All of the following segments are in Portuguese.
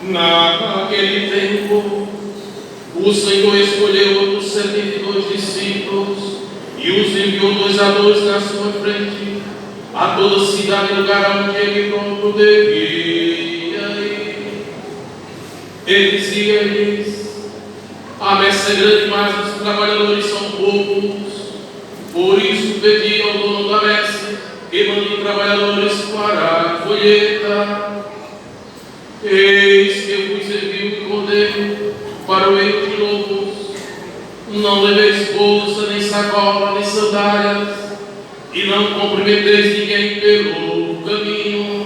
Naquele tempo, o Senhor escolheu outros 72 discípulos e os enviou 2 a 2 na sua frente a toda cidade e lugar onde ele próprio devia ir. Ele dizia-lhes: a messe é grande, mas os trabalhadores são poucos. Por isso pedi ao dono da messe que mande trabalhadores para a colheita. Eis que eu vos envio o cordeiro para o meio de lobos. Não leveis bolsa, nem sacola, nem sandálias, e não cumprimenteis ninguém pelo caminho.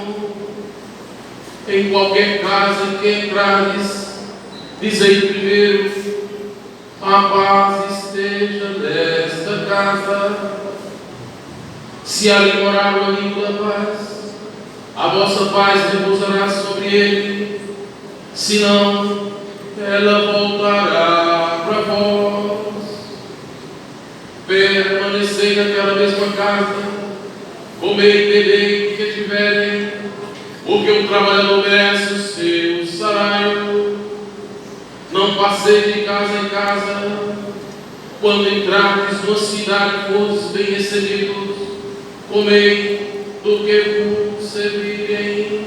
Em qualquer casa em que entrares, dizei primeiro: a paz esteja nesta casa. Se ali morar o amigo da paz, a vossa paz repousará sobre ele, senão ela voltará para vós. Permanecei naquela mesma casa, comei e bebei o que tiverem, porque o trabalhador merece o seu salário. Não passeis de casa em casa. Quando entrardes numa cidade e fostes bem recebidos, comei do que vos servirem.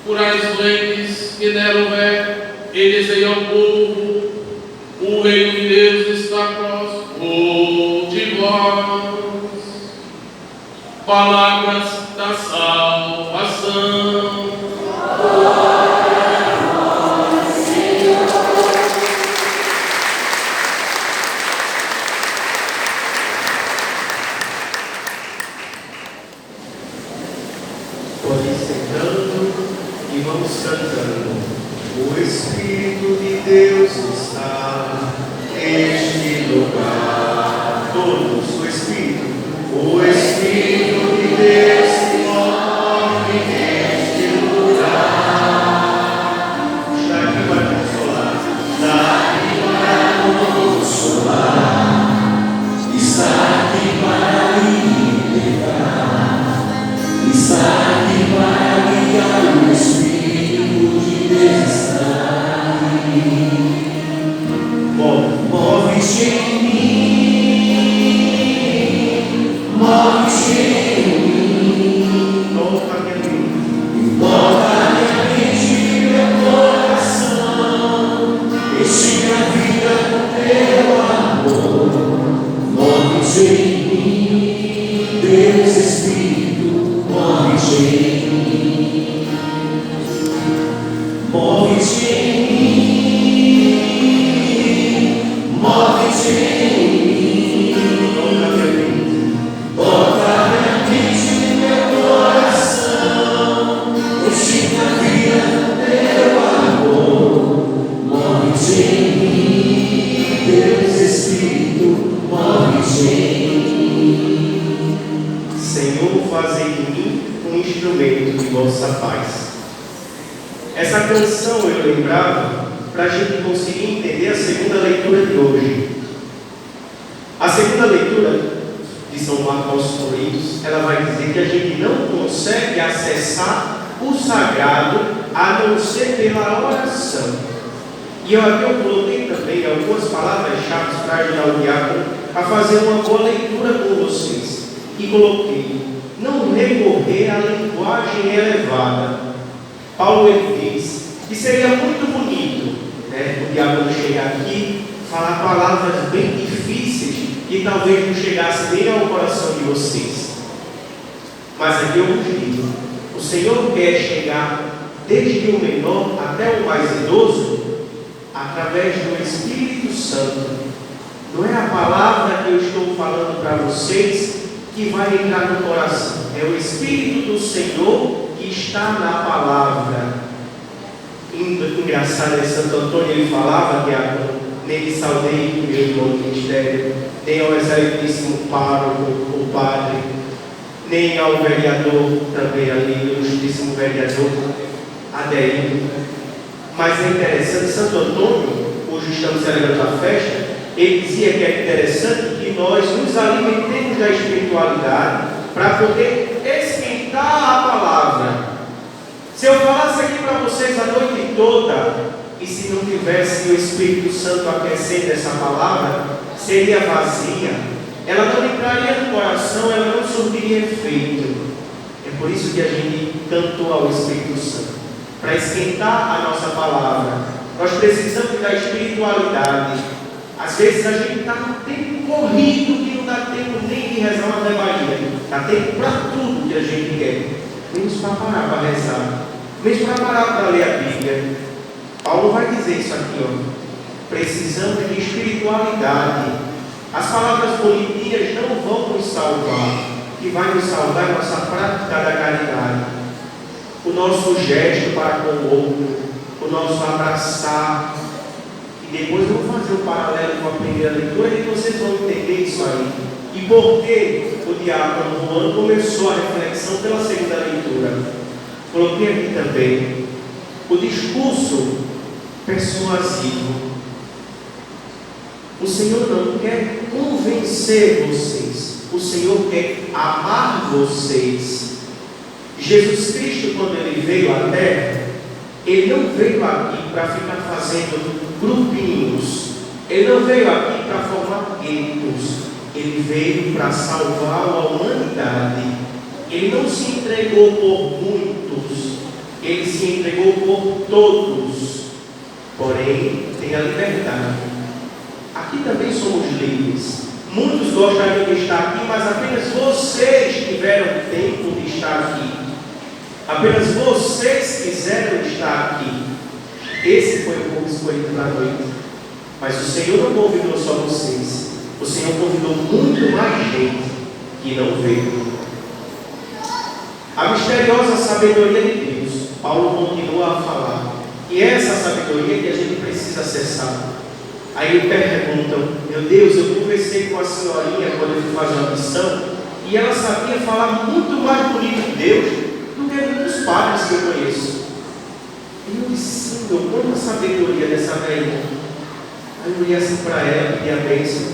Curai os doentes, que nela houver, e dizei ao povo: o reino de Deus está próximo de vós. Palavras da salvação. Cantando, o Espírito de Deus está neste lugar. Todos, o Espírito de Deus se move neste lugar. Está aqui para consolar, está aqui para consolar, está aqui para libertar, está aqui para guiar o Espírito. Move-te em mim, move-te em mim, toca minha mente e meu coração, enche minha vida com teu amor. Move-te em mim, Deus Espírito, move-te em mim, move-te em mim. Move-te em mim, toca minha mente e meu coração, enche minha vida com teu amor. Move-te em mim, Deus Espírito, move-te em mim. Senhor, fazei de mim um instrumento de vossa paz. Essa canção eu lembrava para a gente conseguir entender a segunda leitura de hoje. A segunda leitura de São Marcos aos Coríntios, ela vai dizer que a gente não consegue acessar o sagrado a não ser pela oração. E aqui eu coloquei também algumas palavras-chave para ajudar o diácono a fazer uma boa leitura com vocês. E coloquei: não recorrer à linguagem elevada. Paulo ele diz que seria muito bonito o diácono chegar aqui, falar palavras bem difíceis que talvez não chegassem nem ao coração de vocês. Mas aqui eu vos digo: o Senhor quer chegar desde o menor até o mais idoso através do Espírito Santo. Não é a palavra que eu estou falando para vocês que vai entrar no coração, é o Espírito do Senhor que está na palavra. Engraçado, Santo Antônio ele falava que nele saudei o meu irmão do ministério, nem ao excelentíssimo pároco, o padre, nem ao vereador também ali, o justíssimo vereador Adelino. Mas é interessante, Santo Antônio, hoje estamos celebrando a festa, ele dizia que é interessante que nós nos alimentemos da espiritualidade para poder esquentar a palavra. Se eu falasse aqui para vocês a noite toda, e se não tivesse o Espírito Santo aquecendo essa palavra, seria vazia, ela não entraria no coração, ela não surtiria efeito. É por isso que a gente cantou ao Espírito Santo, para esquentar a nossa palavra. Nós precisamos da espiritualidade. Às vezes a gente está num tempo corrido que não dá tempo nem de rezar uma Ave-Maria. Dá tempo para tudo que a gente quer, menos para parar para rezar, menos para parar para ler a Bíblia. Paulo vai dizer isso aqui, ó. Precisamos de espiritualidade. As palavras bonitinhas não vão nos salvar. O que vai nos salvar é a nossa prática da caridade, o nosso gesto para com o outro, o nosso abraçar. E depois eu vou fazer um paralelo com a primeira leitura e vocês vão entender isso aí. E por que o diácono Juan começou a reflexão pela segunda leitura? Coloquei aqui também o discurso persuasivo. O Senhor não quer convencer vocês, o Senhor quer amar vocês. Jesus Cristo, quando Ele veio à Terra, Ele não veio aqui para ficar fazendo grupinhos, Ele não veio aqui para formar guetos, Ele veio para salvar a humanidade. Ele não se entregou por muitos, Ele se entregou por todos. Porém, tem a liberdade. Aqui também somos livres. Muitos gostariam de estar aqui, mas apenas vocês tiveram tempo de estar aqui. Apenas vocês quiseram estar aqui. Esse foi o povo escolhido da noite. Mas o Senhor não convidou só vocês. O Senhor convidou muito mais gente que não veio. A misteriosa sabedoria de Deus. Paulo continua a falar. E é essa sabedoria que a gente precisa acessar. Aí perguntam: meu Deus, eu conversei com a senhorinha quando eu fui fazer uma missão, e ela sabia falar muito mais bonito de Deus do que muitos padres que eu conheço. E eu disse: sim, eu quanta sabedoria dessa velhinha. Aí eu olhei assim para ela, pedi a bênção,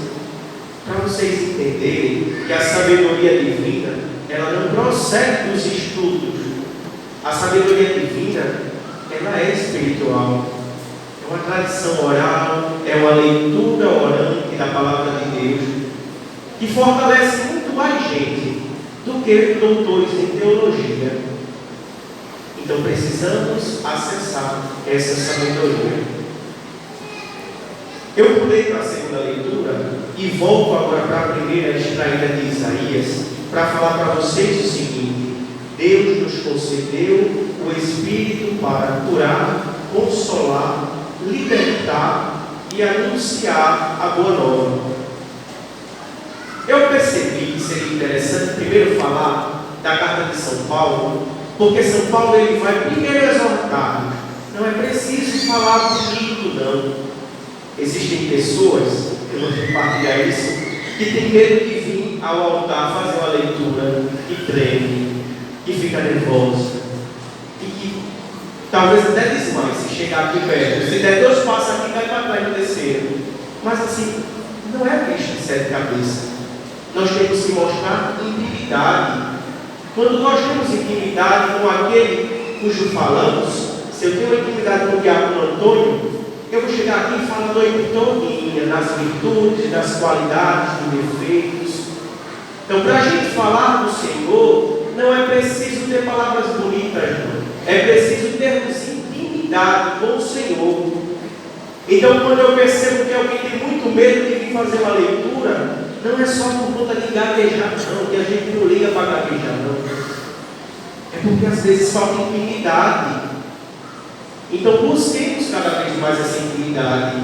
para vocês entenderem que a sabedoria divina, ela não procede dos estudos. A sabedoria divina, ela é espiritual. É uma tradição oral, é uma leitura orante da palavra de Deus, que fortalece muito mais gente do que doutores em teologia. Então precisamos acessar essa sabedoria. Eu pulei para a segunda leitura e volto agora para a primeira extraída de Isaías, para falar para vocês o seguinte: Deus nos concedeu o Espírito para curar, consolar, libertar e anunciar a boa nova. Eu percebi que seria interessante primeiro falar da carta de São Paulo, porque São Paulo ele vai primeiro exortar. Não é preciso falar bonito, não. Existem pessoas, eu vou compartilhar isso, que tem medo de vir ao altar fazer uma leitura e treme, e fica nervosa, e que talvez até desmaie se chegar aqui perto. Se der 2 passos aqui, cai para trás no terceiro. Mas assim, não é bicho de 7 cabeças. Nós temos que mostrar intimidade. Quando nós temos intimidade com aquele cujo falamos, se eu tenho uma intimidade com o diácono Antônio, eu vou chegar aqui e falar a noite todinha das virtudes, das qualidades, dos defeitos. Então, para a gente falar do Senhor, não é preciso ter palavras bonitas, não. É preciso termos intimidade com o Senhor. Então, quando eu percebo que alguém tem muito medo de vir fazer uma leitura, não é só por conta de gaguejar, não, que a gente não liga para gaguejar, não. É porque às vezes falta intimidade. Então, busquemos cada vez mais essa intimidade.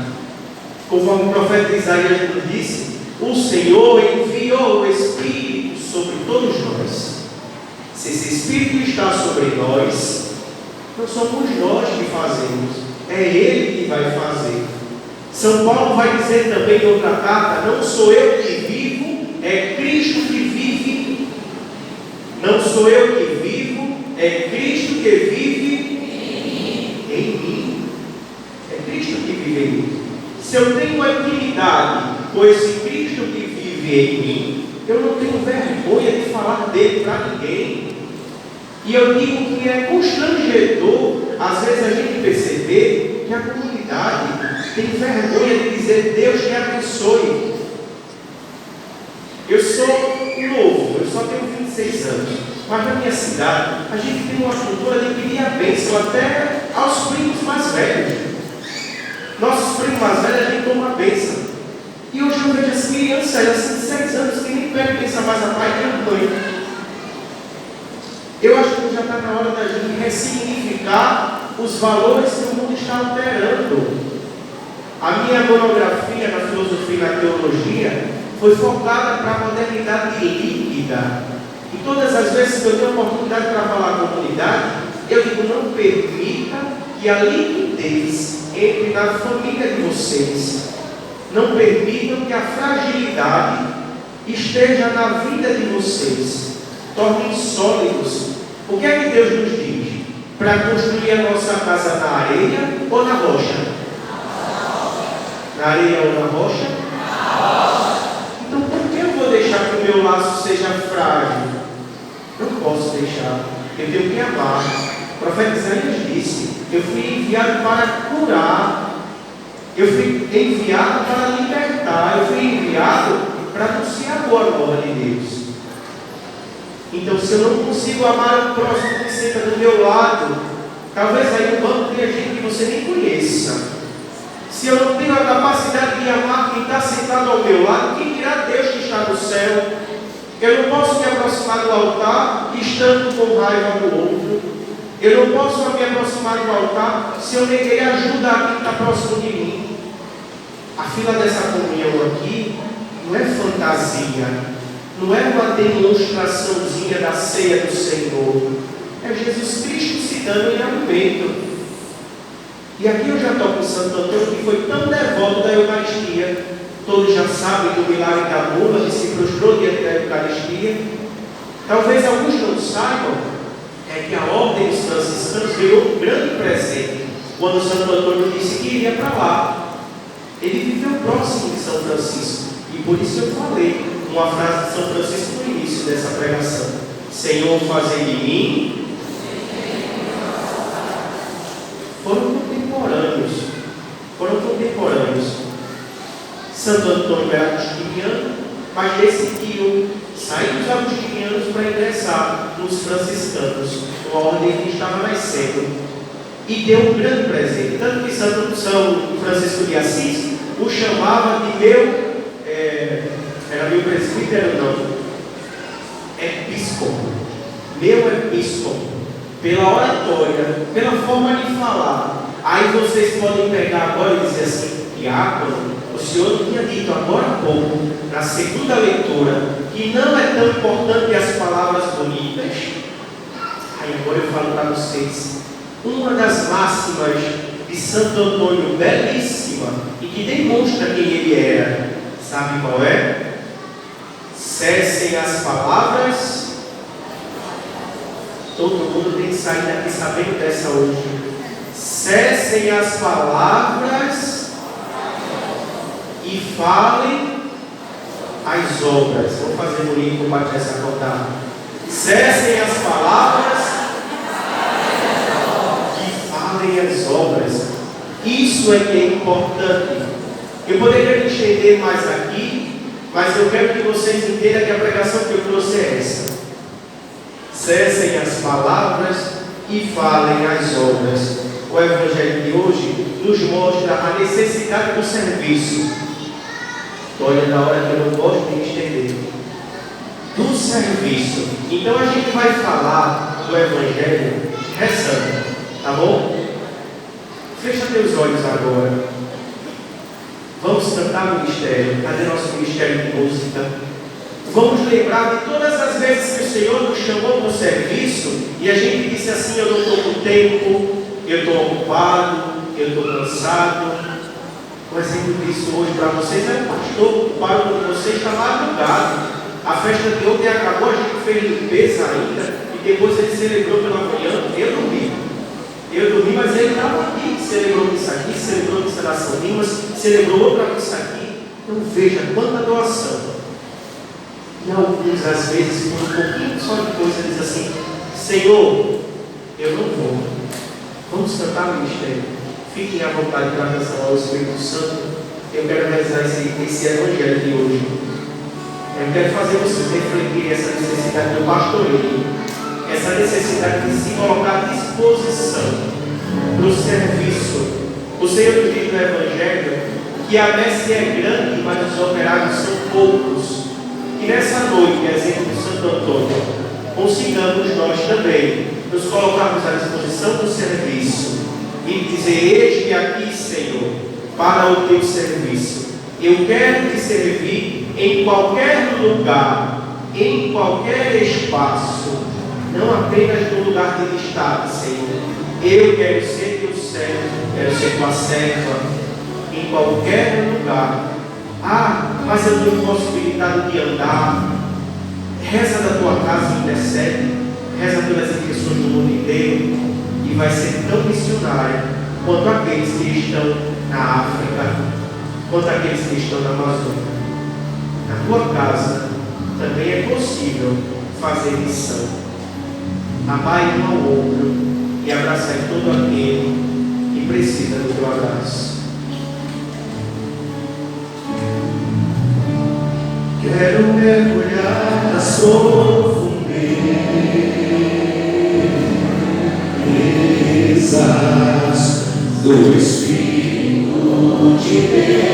Conforme o profeta Isaías nos disse, o Senhor enviou o Espírito sobre todos nós. Se esse Espírito está sobre nós, não somos nós que fazemos, é Ele que vai fazer. São Paulo vai dizer também em outra carta: não sou eu que vivo, é Cristo que vive. Não sou eu que vivo, é Cristo que vive em mim. É Cristo que vive em mim. Se eu tenho uma intimidade com esse Cristo que vive em mim, eu não tenho vergonha de falar dele para ninguém. E eu digo que é constrangedor, às vezes, a gente perceber que a comunidade tem vergonha de dizer Deus te abençoe. Eu sou novo, eu só tenho 26 anos, mas na minha cidade a gente tem uma cultura de pedir a bênção até aos primos mais velhos. Nossos primos mais velhos a gente toma a bênção. E hoje eu vejo as crianças, elas têm 6 anos, que nem pedem bênção mais a pai e a mãe. Eu acho que já está na hora da gente ressignificar os valores que o mundo está alterando. A minha monografia na filosofia e na teologia foi focada para a modernidade líquida. E todas as vezes que eu tenho oportunidade para falar à comunidade, eu digo, não permita que a liquidez entre na família de vocês. Não permitam que a fragilidade esteja na vida de vocês. Tornem sólidos. O que é que Deus nos diz? Para construir a nossa casa na areia ou na rocha? Na areia ou na rocha? Então por que eu vou deixar que o meu laço seja frágil? Não posso deixar. Eu tenho que amar. O profeta Isaías disse: eu fui enviado para curar. Eu fui enviado para libertar. Eu fui enviado para anunciar a boa nova de Deus. Então, se eu não consigo amar o próximo que senta do meu lado, talvez aí no banco tenha gente que você nem conheça. Se eu não tenho a capacidade de amar quem está sentado ao meu lado, quem dirá Deus que está no céu? Eu não posso me aproximar do altar estando com raiva do outro. Eu não posso me aproximar do altar se eu neguei ajuda a quem está próximo de mim. A fila dessa comunhão aqui não é fantasia. Não é uma demonstraçãozinha da ceia do Senhor. É Jesus Cristo se dando em alimento. E aqui eu já estou com Santo Antônio, que foi tão devoto da Eucaristia. Todos já sabem do milagre da mula, que se prostrou diante da Eucaristia. Talvez alguns não saibam, é que a Ordem dos Franciscanos ganhou um grande presente quando Santo Antônio disse que iria para lá. Ele viveu próximo de São Francisco. E por isso eu falei uma frase de São Francisco no início dessa pregação: Senhor, fazei de mim. Foram contemporâneos. Santo Antônio era agostiniano, mas decidiu sair dos agostinianos para ingressar nos franciscanos, uma ordem que estava nascendo, e deu um grande presente. Tanto que São Francisco de Assis o chamava de era meu presbítero, não, episcopo, meu episcopo, pela oratória, pela forma de falar. Aí vocês podem pegar agora e dizer assim: diácono, o senhor tinha dito agora há pouco, na segunda leitura, que não é tão importante as palavras bonitas. Aí agora eu falo para vocês, uma das máximas de Santo Antônio, belíssima, e que demonstra quem ele era, sabe qual é? Cessem as palavras. Todo mundo tem que sair daqui sabendo dessa hoje. Cessem as palavras e falem as obras. Vamos fazer bonito para bater essa contada. Cessem as palavras e falem as obras. Isso é que é importante. Eu poderia me estender mais aqui, mas eu quero que vocês entendam que a pregação que eu trouxe é essa. Cessem as palavras e falem as obras. O Evangelho de hoje nos mostra a necessidade do serviço. Olha, na hora que eu não gosto de me estender. Do serviço. Então a gente vai falar do Evangelho rezando, tá bom? Fecha teus olhos agora. Vamos cantar o ministério. Cadê nosso ministério de música? Vamos lembrar de todas as vezes que o Senhor nos chamou para o serviço e a gente disse assim: eu não estou com tempo, eu estou ocupado, eu estou cansado. Um exemplo disso hoje para vocês é o pastor. O pai de vocês está lá madrugado. A festa de ontem acabou, a gente fez limpeza ainda e depois ele celebrou pela manhã. Eu dormi, mas ele estava aqui, celebrou isso aqui, celebrou a instalação Limas, celebrou outra missa aqui. Então veja quanta doação. E alguns, às vezes, por um pouquinho só de coisa, diz assim: Senhor, eu não vou. Vamos cantar o ministério. Fiquem à vontade para atenção ao Espírito Santo. Eu quero realizar esse evangelho de hoje. Eu quero fazer vocês refletirem essa necessidade do pastoreio, essa necessidade de se colocar à disposição para o serviço. O Senhor diz no Evangelho que a messe é grande, mas os operários são poucos. E nessa noite, exemplo de Santo Antônio, consigamos nós também nos colocarmos à disposição do serviço e dizer: eis-me aqui, Senhor, para o teu serviço. Eu quero te servir em qualquer lugar, em qualquer espaço, não apenas no lugar de destaque, Senhor. Eu quero ser teu servo, quero ser tua serva, em qualquer lugar. Ah, mas eu tenho impossibilidade de andar. Reza da tua casa e intercede, reza pelas intenções do mundo inteiro, e vai ser tão missionário quanto aqueles que estão na África, quanto aqueles que estão na Amazônia. Na tua casa também é possível fazer missão. Amai um ao outro e abraçai todo aquele que precisa do teu abraço. Quero mergulhar nas profundezas do Espírito de Deus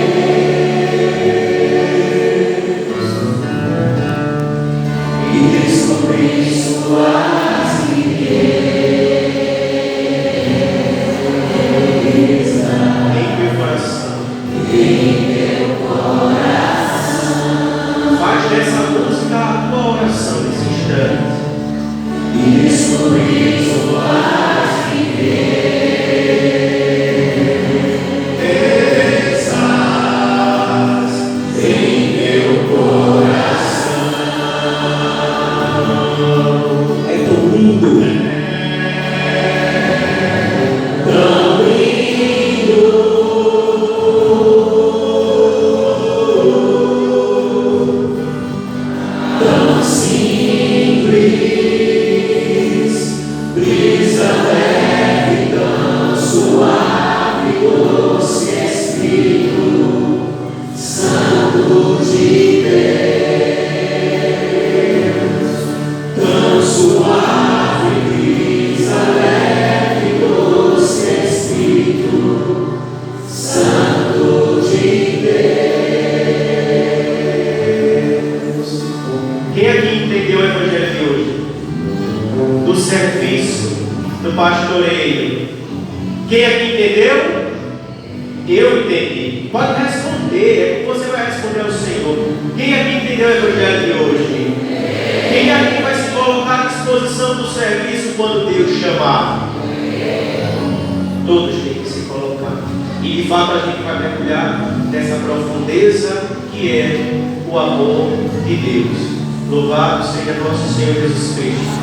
e descobrir suas riquezas Em meu coração, faz dessa música a tua oração nesse instante. e descobrir suas riquezas em meu coração. É tão lindo, tão lindo, tão simples, brisa leve, tão suave, doce Espírito Santo de Deus, tão suave, brisa leve, doce Espírito Santo de Deus. Quem aqui entendeu o Evangelho de hoje? Do serviço, do pastoreio. Quem aqui entendeu? Eu entendi. Pode responder, você vai responder ao Senhor. Quem aqui entendeu o Evangelho de hoje? Quem aqui vai se colocar à disposição do serviço quando Deus chamar? Todos têm que se colocar. E de fato a gente vai mergulhar nessa profundeza que é o amor de Deus. Louvado seja nosso Senhor Jesus Cristo.